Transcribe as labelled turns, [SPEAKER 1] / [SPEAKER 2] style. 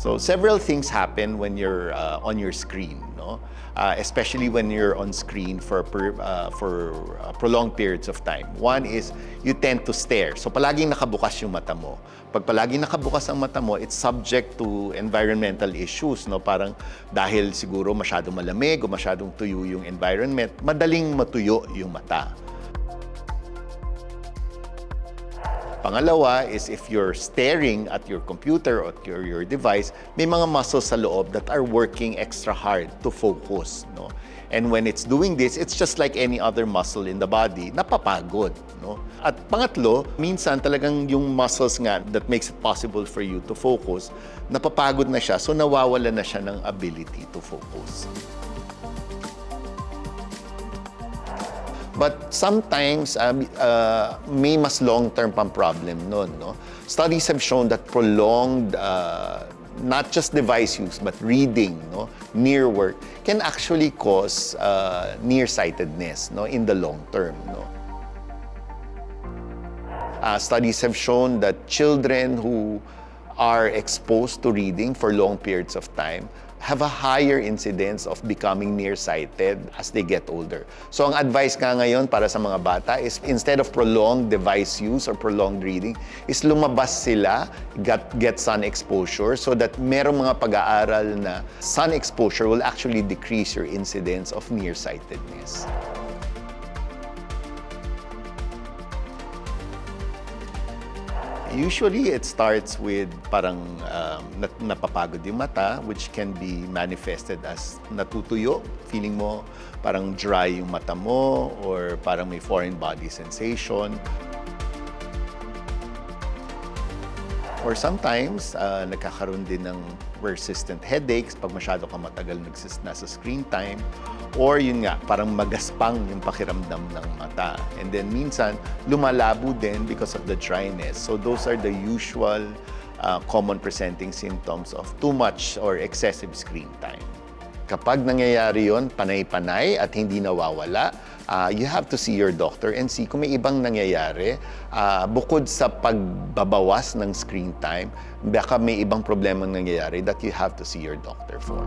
[SPEAKER 1] So several things happen when you're on your screen, no? Especially when you're on screen for prolonged periods of time. One is you tend to stare. So palaging nakabukas yung mata mo. Pag palaging nakabukas ang mata mo, it's subject to environmental issues, no? Parang dahil siguro masyadong malamig o masyadong tuyo yung environment, madaling matuyo yung mata. Pangalawa is if you're staring at your computer or your device, may mga muscles sa loob that are working extra hard to focus, no? And when it's doing this, it's just like any other muscle in the body, napapagod, no? At pangatlo, minsan talagang yung muscles nga that makes it possible for you to focus, napapagod na siya, so nawawala na siya ng ability to focus. But sometimes, may mas long-term pang problem nun, no? Studies have shown that prolonged, not just device use, but reading, no, near work, can actually cause nearsightedness, no, in the long term, no? Studies have shown that children who are exposed to reading for long periods of time have a higher incidence of becoming nearsighted as they get older. So ang advice nga ngayon para sa mga bata is instead of prolonged device use or prolonged reading, is lumabas sila, get sun exposure so that merong mga pag-aaral na sun exposure will actually decrease your incidence of nearsightedness. Usually, it starts with parang napapagod yung mata, which can be manifested as natutuyo. Feeling mo parang dry yung mata mo or parang may foreign body sensation. Or sometimes, nagkakaroon din ng persistent headaches pag masyado ka matagal nasa screen time. Or yun nga, parang magaspang yung pakiramdam ng mata. And then minsan, lumalabo din because of the dryness. So those are the usual common presenting symptoms of too much or excessive screen time. Kapag nangyayari yun, panay-panay at hindi nawawala, you have to see your doctor and see kung may ibang nangyayari. Bukod sa pagbabawas ng screen time, baka may ibang problema nangyayari that you have to see your doctor for.